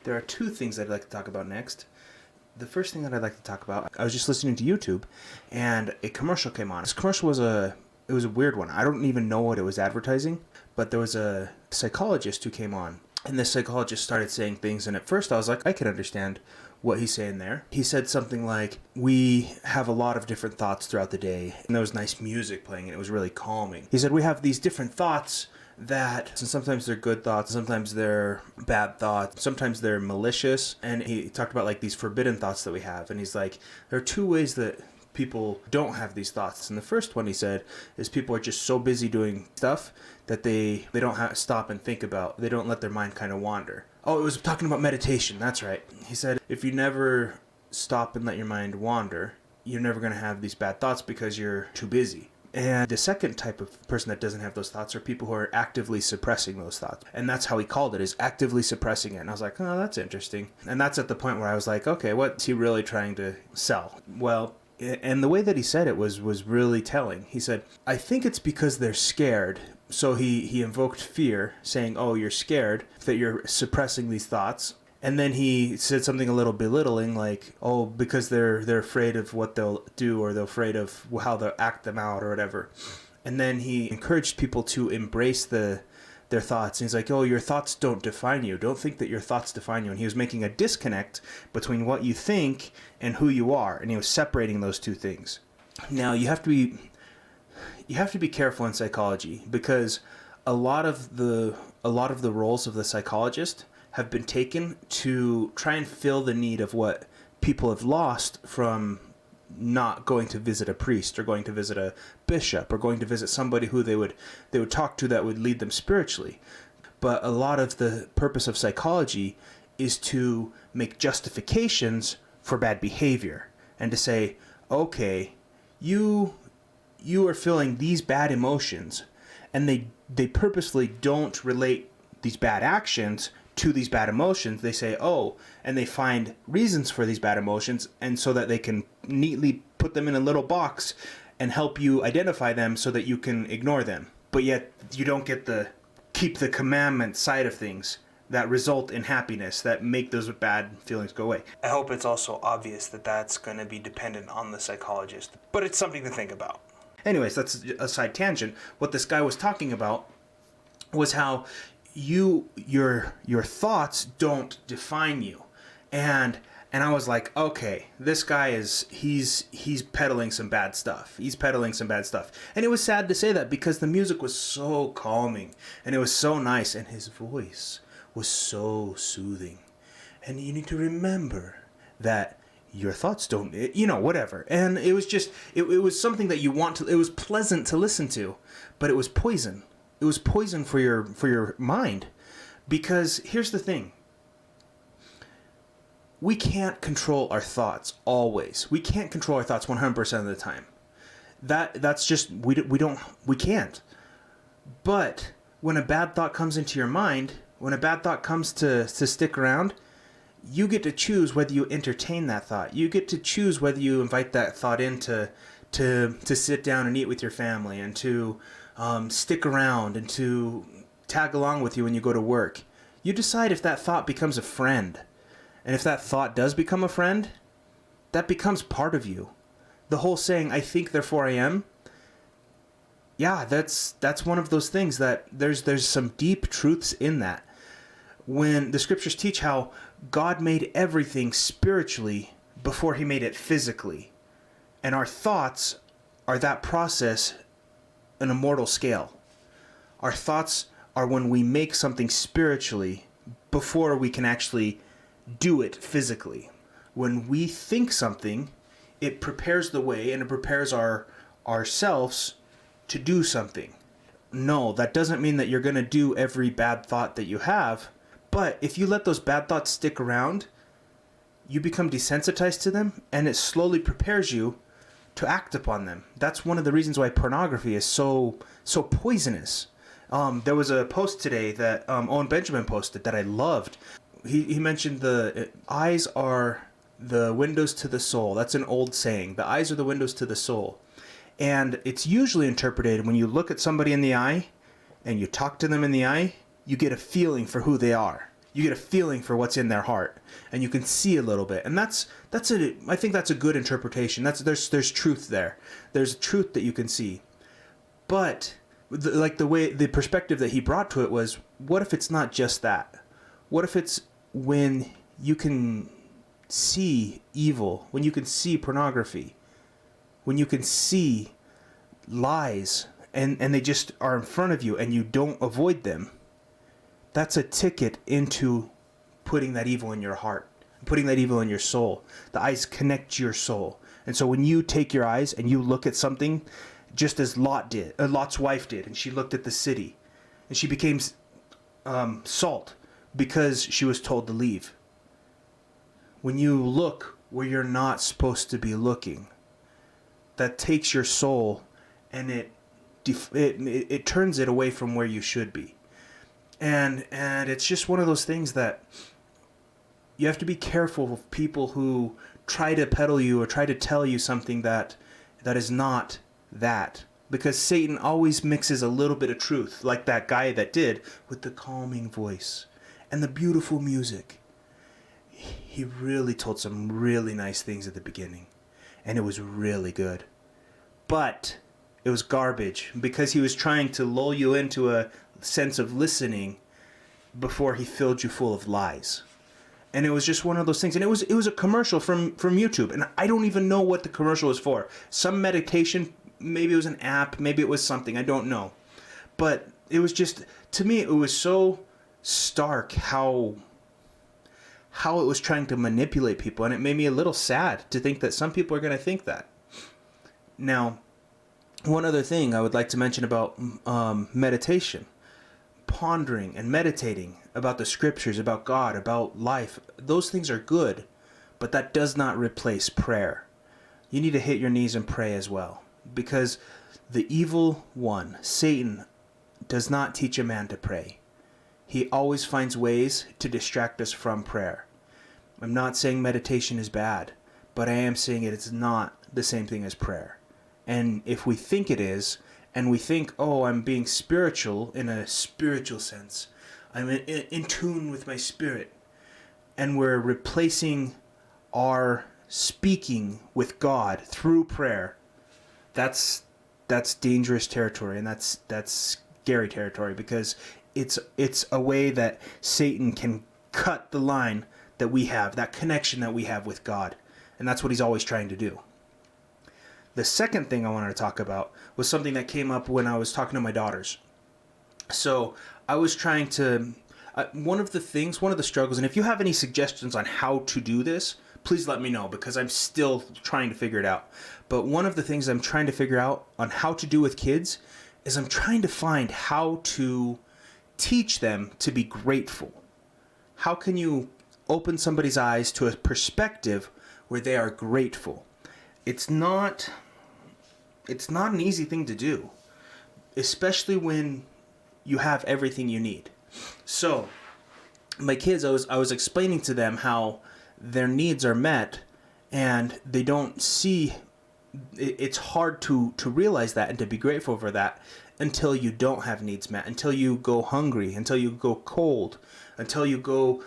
There are two things I'd like to talk about next. The first thing that I'd like to talk about, I was just listening to YouTube, and a commercial came on. This commercial was a weird one. I don't even know what it was advertising, but there was a psychologist who came on, and this psychologist started saying things, and at first I was like, I can understand what he's saying there. He said something like, we have a lot of different thoughts throughout the day, and there was nice music playing, and it was really calming. He said, we have these different thoughts that, and sometimes they're good thoughts, sometimes they're bad thoughts, sometimes they're malicious, and he talked about like these forbidden thoughts that we have, and he's like, there are two ways that people don't have these thoughts. And the first one, he said, is people are just so busy doing stuff that they don't stop and think about, they don't let their mind kind of wander. Oh, it was talking about meditation, that's right. He said, if you never stop and let your mind wander, you're never going to have these bad thoughts because you're too busy. And the second type of person that doesn't have those thoughts are people who are actively suppressing those thoughts. And that's how he called it, is actively suppressing it. And I was like, oh, that's interesting. And that's at the point where I was like, okay, what's he really trying to sell? Well, and the way that he said it was really telling. He said, I think it's because they're scared. So he invoked fear, saying, oh, you're scared that you're suppressing these thoughts. And then he said something a little belittling, like, oh, because they're afraid of what they'll do, or they're afraid of how they'll act them out, or whatever. And then he encouraged people to embrace their thoughts. And he's like, oh, your thoughts don't define you. Don't think that your thoughts define you. And he was making a disconnect between what you think and who you are. And he was separating those two things. Now, you have to be careful in psychology, because a lot of the roles of the psychologist have been taken to try and fill the need of what people have lost from not going to visit a priest, or going to visit a bishop, or going to visit somebody who they would talk to that would lead them spiritually. But a lot of the purpose of psychology is to make justifications for bad behavior, and to say, okay, you are feeling these bad emotions, and they purposely don't relate these bad actions to these bad emotions. They say, oh, and they find reasons for these bad emotions, and so that they can neatly put them in a little box and help you identify them so that you can ignore them. But yet you don't get the keep the commandment side of things that result in happiness, that make those bad feelings go away. I hope it's also obvious that that's going to be dependent on the psychologist, but it's something to think about. Anyways, that's a side tangent. What this guy was talking about was how your thoughts don't define you. And I was like, okay, this guy he's peddling some bad stuff. He's peddling some bad stuff. And it was sad to say that, because the music was so calming, and it was so nice, and his voice was so soothing. And you need to remember that your thoughts don't, whatever. And it was just, it was something that it was pleasant to listen to, but it was poison. It was poison for your mind. Because here's the thing. We can't control our thoughts always. We can't control our thoughts 100% of the time. That's just, we can't. But when a bad thought comes into your mind, when a bad thought comes to stick around, you get to choose whether you entertain that thought. You get to choose whether you invite that thought in to sit down and eat with your family, and to stick around, and to tag along with you when you go to work. You decide if that thought becomes a friend. And if that thought does become a friend, that becomes part of you. The whole saying, I think, therefore I am, yeah, that's one of those things that there's some deep truths in that. When the scriptures teach how God made everything spiritually before he made it physically. And our thoughts are that process on a mortal scale. Our thoughts are when we make something spiritually before we can actually do it physically. When we think something, it prepares the way, and it prepares ourselves to do something. No, that doesn't mean that you're going to do every bad thought that you have. But if you let those bad thoughts stick around, you become desensitized to them, and it slowly prepares you to act upon them. That's one of the reasons why pornography is so poisonous. There was a post today that Owen Benjamin posted that I loved. He mentioned the eyes are the windows to the soul. That's an old saying. The eyes are the windows to the soul. And it's usually interpreted when you look at somebody in the eye and you talk to them in the eye, you get a feeling for who they are. You get a feeling for what's in their heart, and you can see a little bit. And I think that's a good interpretation. There's truth there. There's truth that you can see. But the perspective that he brought to it was, what if it's not just that? What if it's when you can see evil, when you can see pornography, when you can see lies, and they just are in front of you and you don't avoid them? That's a ticket into putting that evil in your heart, putting that evil in your soul. The eyes connect your soul. And so when you take your eyes and you look at something, just as Lot's wife did, and she looked at the city, and she became salt because she was told to leave. When you look where you're not supposed to be looking, that takes your soul and it turns it away from where you should be. And it's just one of those things that you have to be careful of people who try to peddle you or try to tell you something that is not that. Because Satan always mixes a little bit of truth, like that guy that did, with the calming voice and the beautiful music. He really told some really nice things at the beginning, and it was really good. But it was garbage because he was trying to lull you into a sense of listening before he filled you full of lies. And it was just one of those things. And it was a commercial from YouTube, and I don't even know what the commercial was for. Some meditation, maybe it was an app, maybe it was something, I don't know. But it was just, to me, it was so stark how it was trying to manipulate people, and it made me a little sad to think that some people are going to think that. Now, one other thing I would like to mention about meditation, pondering and meditating about the scriptures, about God, about life, those things are good, but that does not replace prayer. You need to hit your knees and pray as well, because the evil one, Satan, does not teach a man to pray. He always finds ways to distract us from prayer. I'm not saying meditation is bad, but I am saying it is not the same thing as prayer. And if we think it is, and we think, oh, I'm being spiritual in a spiritual sense, I'm in tune with my spirit, and we're replacing our speaking with God through prayer, that's dangerous territory, and that's scary territory, because it's a way that Satan can cut the line that we have, that connection that we have with God. And that's what he's always trying to do. The second thing I wanted to talk about was something that came up when I was talking to my daughters. So I was trying to, one of the struggles, and if you have any suggestions on how to do this, please let me know, because I'm still trying to figure it out. But one of the things I'm trying to figure out on how to do with kids is I'm trying to find how to teach them to be grateful. How can you open somebody's eyes to a perspective where they are grateful? It's not an easy thing to do, especially when you have everything you need. So my kids, I was explaining to them how their needs are met, and they don't see, it's hard to realize that and to be grateful for that until you don't have needs met, until you go hungry, until you go cold, until you go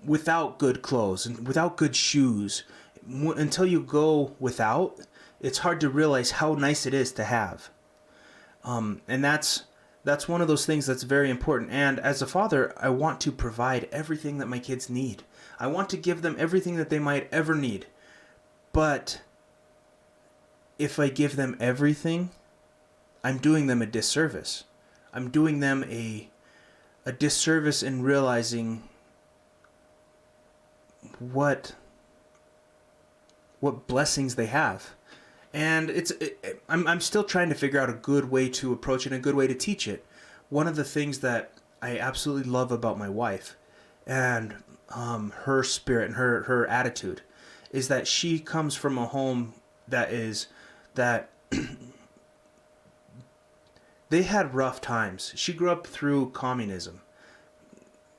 without good clothes and without good shoes. Until you go without, it's hard to realize how nice it is to have. And that's one of those things that's very important. And as a father, I want to provide everything that my kids need. I want to give them everything that they might ever need. But if I give them everything, I'm doing them a disservice. I'm doing them a disservice in realizing what blessings they have. And I'm still trying to figure out a good way to approach it and a good way to teach it. One of the things that I absolutely love about my wife and her spirit and her attitude is that she comes from a home that they had rough times. She grew up through communism.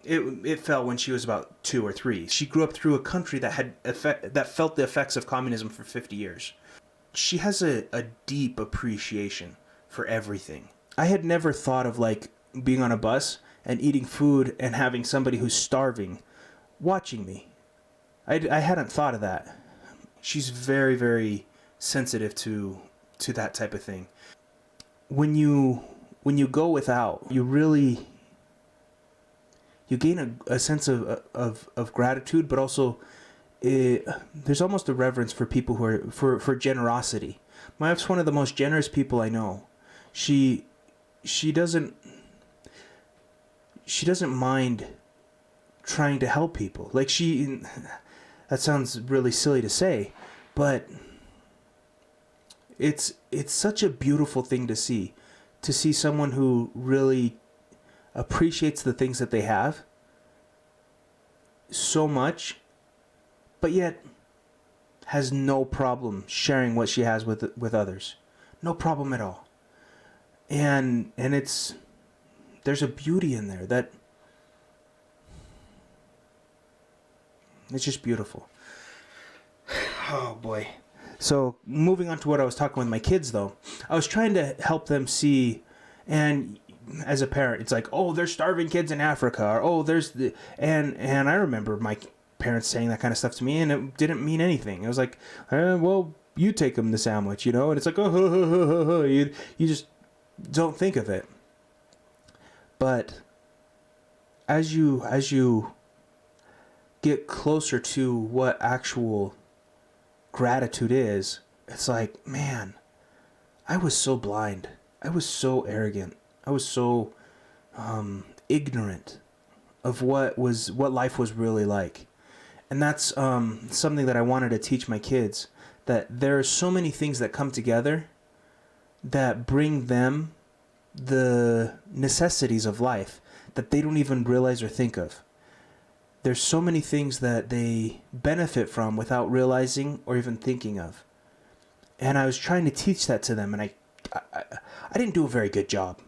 It fell when she was about 2 or 3. She grew up through a country that felt the effects of communism for 50 years. She has a deep appreciation for everything. I had never thought of being on a bus and eating food and having somebody who's starving watching me. I hadn't thought of that. She's very, very sensitive to that type of thing. When you go without, you gain a sense of gratitude, but also there's almost a reverence for people who are for generosity. My wife's one of the most generous people I know. She doesn't mind trying to help people. Like that sounds really silly to say, but it's such a beautiful thing to see someone who really appreciates the things that they have so much, but yet has no problem sharing what she has with others. No problem at all. And there's a beauty in there that it's just beautiful. Oh boy. So moving on to what I was talking with my kids though, I was trying to help them see, and as a parent, it's like, oh, there's starving kids in Africa, or oh, and I remember my parents saying that kind of stuff to me, and it didn't mean anything. It was like, well, you take them the sandwich, and it's like, oh, you just don't think of it. But as you get closer to what actual gratitude is, it's like, man, I was so blind. I was so arrogant. I was so ignorant of what life was really like. And that's something that I wanted to teach my kids, that there are so many things that come together that bring them the necessities of life that they don't even realize or think of. There's so many things that they benefit from without realizing or even thinking of. And I was trying to teach that to them, and I didn't do a very good job.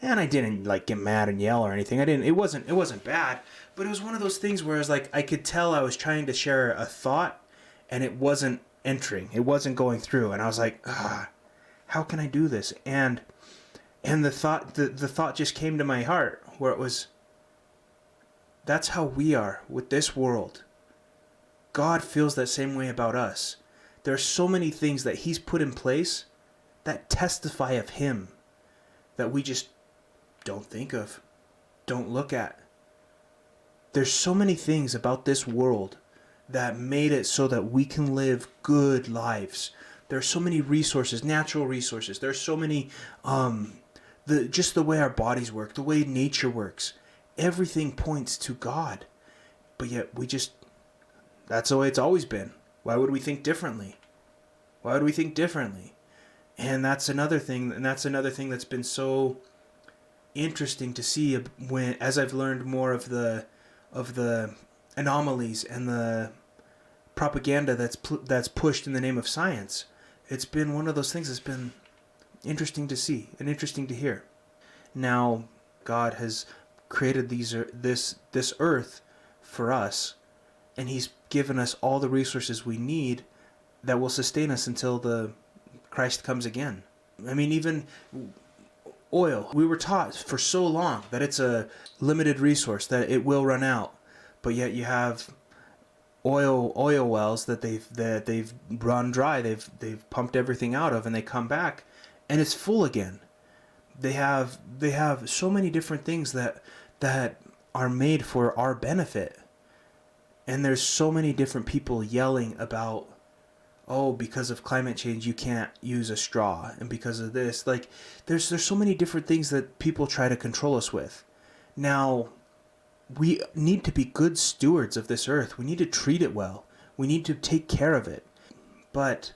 And I didn't like get mad and yell or anything. It wasn't bad, but it was one of those things where I could tell I was trying to share a thought and it wasn't entering. It wasn't going through, and I was like, how can I do this? And the thought just came to my heart, where it was, that's how we are with this world. God feels that same way about us. There are so many things that He's put in place that testify of Him that we just don't think of, don't look at. There's so many things about this world that made it so that we can live good lives. There are so many resources, natural resources. There's so many, just the way our bodies work, the way nature works. Everything points to God. But yet that's the way it's always been. Why would we think differently? And that's another thing that's been so interesting to see as I've learned more of the anomalies and the propaganda that's pushed in the name of science. It's been one of those things that's been interesting to see and interesting to hear. Now, God has created this earth for us, and He's given us all the resources we need that will sustain us until the Christ comes again. I mean, even oil. We were taught for so long that it's a limited resource, that it will run out. But yet you have oil wells that they've run dry. They've pumped everything out of, and they come back and it's full again. They have so many different things that are made for our benefit. And there's so many different people yelling about, oh, because of climate change, you can't use a straw. And because of this, like, there's so many different things that people try to control us with. Now, we need to be good stewards of this earth. We need to treat it well. We need to take care of it. But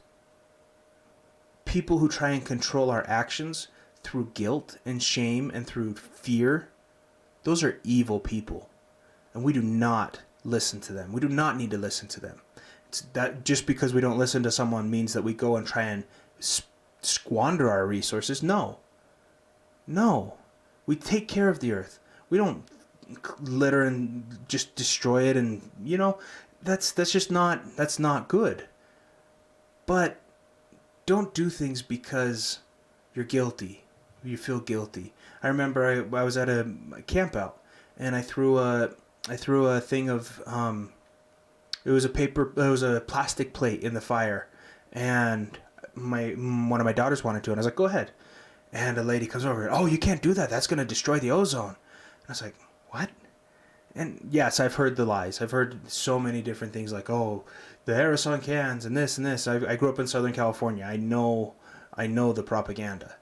people who try and control our actions through guilt and shame and through fear, those are evil people. And we do not listen to them. We do not need to listen to them. It's that just because we don't listen to someone means that we go and try and squander our resources. No. We take care of the earth. We don't litter and just destroy it, and that's not good. But don't do things because you're guilty. You feel guilty. I remember I was at a camp out, and I threw a thing of it was a plastic plate in the fire, and my one of my daughters wanted to, and I was like, go ahead. And a lady comes over, oh, you can't do that. That's gonna destroy the ozone. And I was like, what? And yes, I've heard the lies. I've heard so many different things like, oh, the aerosol cans and this and this. I grew up in Southern California. I know the propaganda.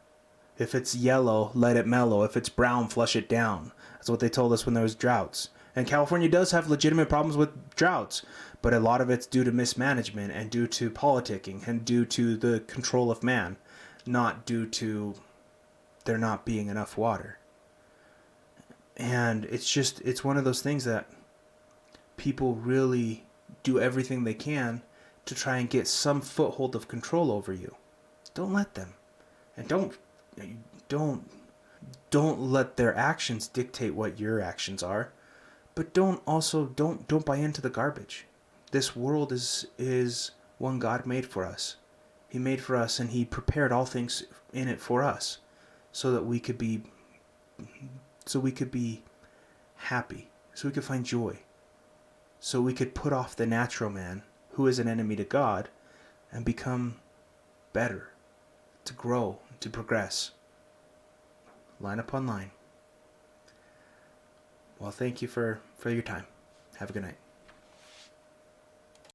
If it's yellow, let it mellow. If it's brown, flush it down. That's what they told us when there was droughts. And California does have legitimate problems with droughts, but a lot of it's due to mismanagement and due to politicking and due to the control of man, not due to there not being enough water. And it's one of those things that people really do everything they can to try and get some foothold of control over you. Don't let them. And don't don't let their actions dictate what your actions are. But don't buy into the garbage. This world is one God made for us. He made for us, and he prepared all things in it for us so that we could be happy, so we could find joy, so we could put off the natural man, who is an enemy to God, and become better, to grow, to progress, line upon line. Well, thank you for your time. Have a good night.